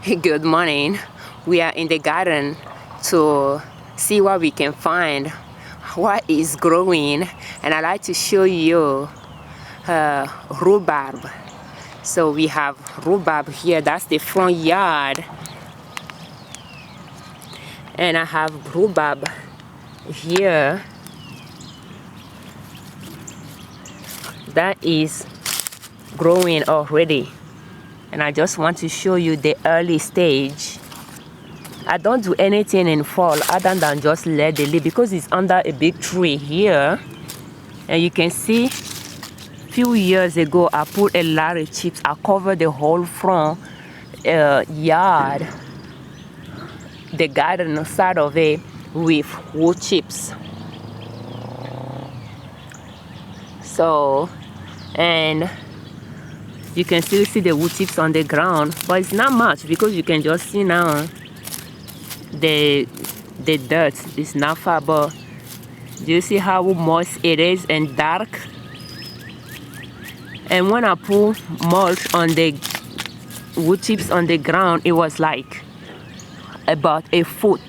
Good morning. We are in the garden to see what we can find, what is growing, and I'd like to show you rhubarb. So we have rhubarb here. That's the front yard, and I have rhubarb here. That is growing already, and I just want to show you the early stage. I don't do anything in fall other than just let the leaf, because it's under a big tree here, and you can see few years ago I put a lot of chips. I covered the whole front yard, the garden side of it, with wood chips. So, and you can still see the wood chips on the ground, but it's not much because you can just see now the dirt is not far. But do you see how moist it is and dark? And when I put mulch on the wood chips on the ground, it was like about a foot.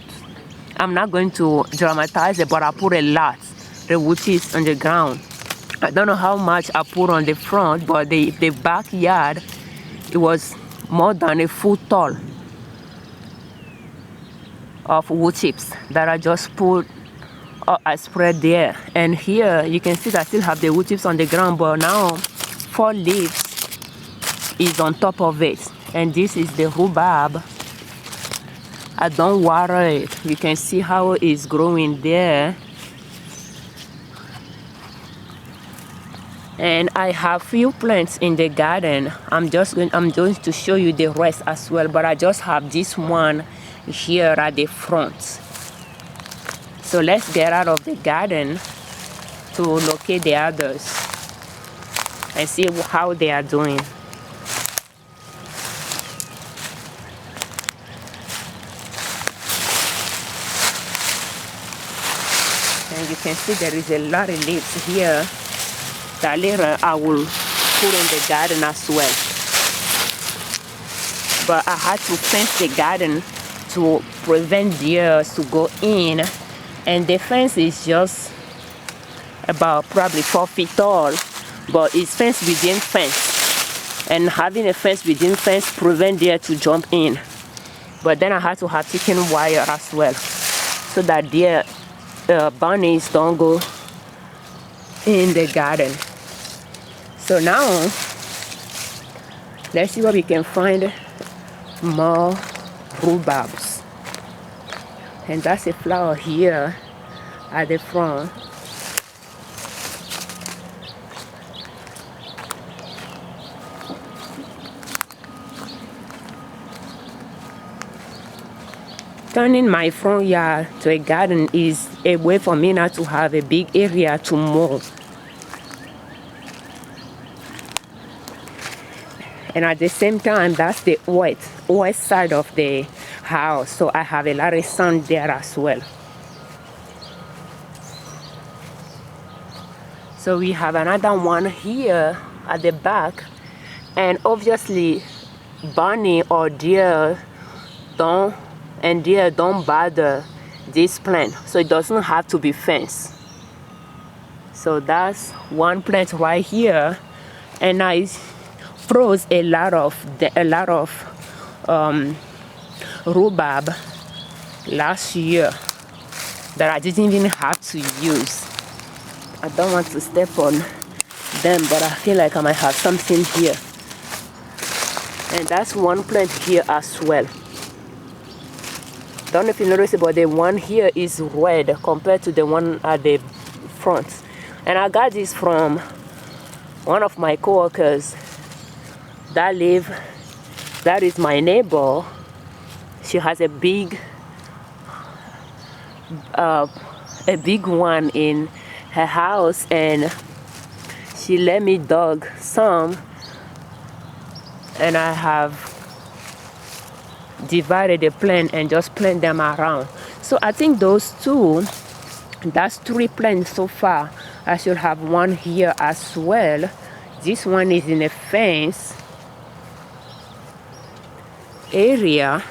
I'm not going to dramatize it, but I put a lot, the wood chips on the ground. I don't know how much I put on the front, but the backyard, it was more than a foot tall of wood chips that I just put, I spread there. And here you can see that I still have the wood chips on the ground, but now 4 leaves is on top of it. And this is the rhubarb. I don't water it. You can see how it's growing there. And I have few plants in the garden. I'm going to show you the rest as well, but I just have this one here at the front. So let's get out of the garden to locate the others and see how they are doing. And you can see there is a lot of leaves here that later I will put in the garden as well. But I had to fence the garden to prevent deers to go in, and the fence is just about probably 4 feet tall, but it's fence within fence, and having a fence within fence prevent deer to jump in. But then I had to have chicken wire as well, so that deer bunnies don't go in the garden. So now let's see what we can find more rhubarbs. And that's a flower here at the front. Turning my front yard to a garden is a way for me not to have a big area to mow. And at the same time, that's the west side of the house, so I have a lot of sun there as well. So we have another one here at the back, and obviously bunny or deer don't bother this plant, so it doesn't have to be fenced. So that's one plant right here, and I froze a lot of rhubarb last year that I didn't even have to use. I don't want to step on them, but I feel like I might have something here. And that's one plant here as well. Don't know if you notice it, but the one here is red compared to the one at the front. And I got this from one of my coworkers that is my neighbor. She has a big one in her house, and she let me dug some, and I have divided the plant and just plant them around. So I think those two, that's 3 plants so far. I should have one here as well. This one is in a fence. area,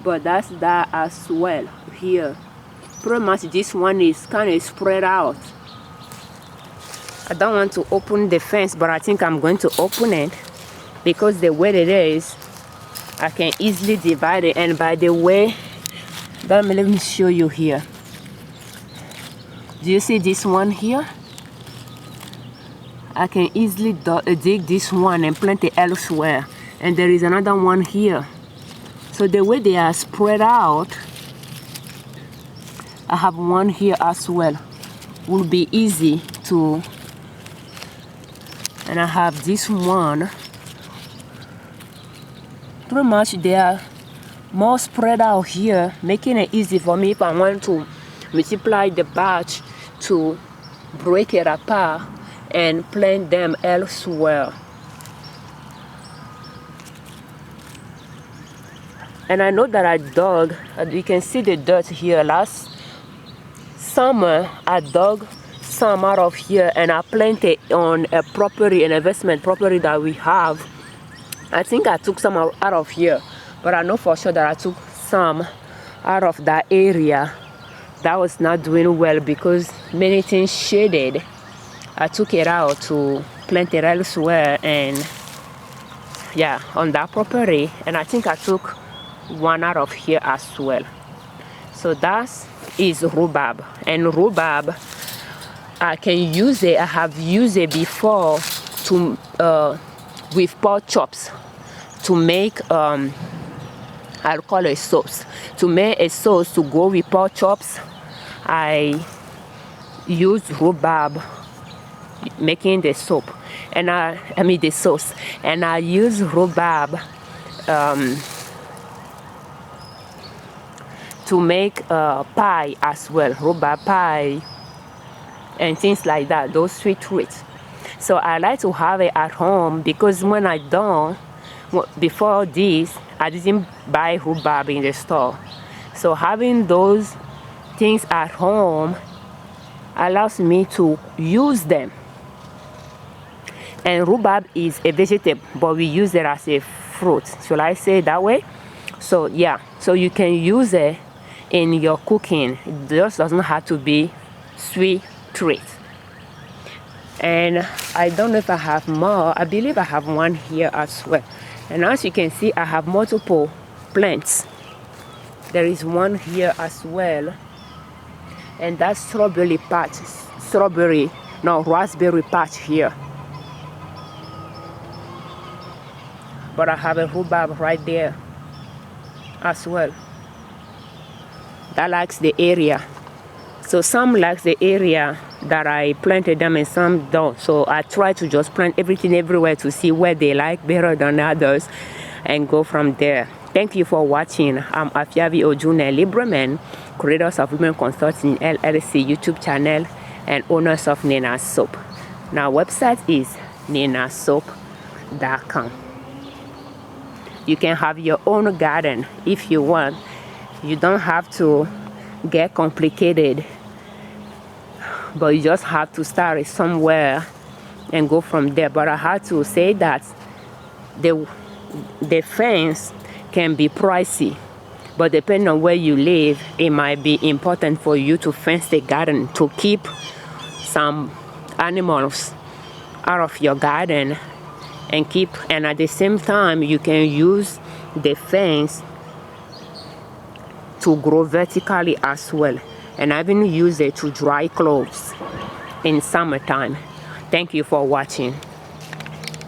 but that's that as well here. Pretty much this one is kind of spread out. I don't want to open the fence, but I think I'm going to open it because the way it is, I can easily divide it. And by the way, let me show you here. Do you see this one here? I can easily dig this one and plant it elsewhere. And there is another one here. So the way they are spread out, I have one here as well. Will be easy to, and I have this one. Pretty much they are more spread out here, making it easy for me if I want to multiply the batch to break it apart and plant them elsewhere. And I know that I dug, you can see the dirt here. Last summer I dug some out of here and I planted on a property, an investment property that we have. I think I took some out of here, but I know for sure that I took some out of that area that was not doing well because many things shaded. I took it out to plant it elsewhere, and yeah, on that property. And I think I took one out of here as well. So that is rhubarb. And rhubarb, I can use it, I have used it before to with pork chops to make I'll call it sauce. To make a sauce to go with pork chops, I use rhubarb making the soap, and I mean the sauce, and I use rhubarb to make pie as well, rhubarb pie and things like that, those sweet treats. So I like to have it at home because when I don't, before this, I didn't buy rhubarb in the store. So having those things at home allows me to use them. And rhubarb is a vegetable, but we use it as a fruit. Should I say it that way? So yeah, so you can use it in your cooking. It just doesn't have to be sweet treats. And I don't know if I have more. I believe I have one here as well. And as you can see, I have multiple plants. There is one here as well. And that's strawberry patch. Raspberry patch here. But I have a rhubarb right there as well. That likes the area. So some likes the area that I planted them and some don't. So I try to just plant everything everywhere to see where they like better than others and go from there. Thank you for watching. I'm Afiavi Ojune Liberman, creators of Liberman Consulting L.L.C YouTube channel and owners of Nina Soap. Now website is ninasoap.com. You can have your own garden if you want. You don't have to get complicated, but you just have to start it somewhere and go from there. But I have to say that the fence can be pricey, but depending on where you live, it might be important for you to fence the garden to keep some animals out of your garden and at the same time you can use the fence to grow vertically as well. And I even use it to dry clothes in summertime. Thank you for watching.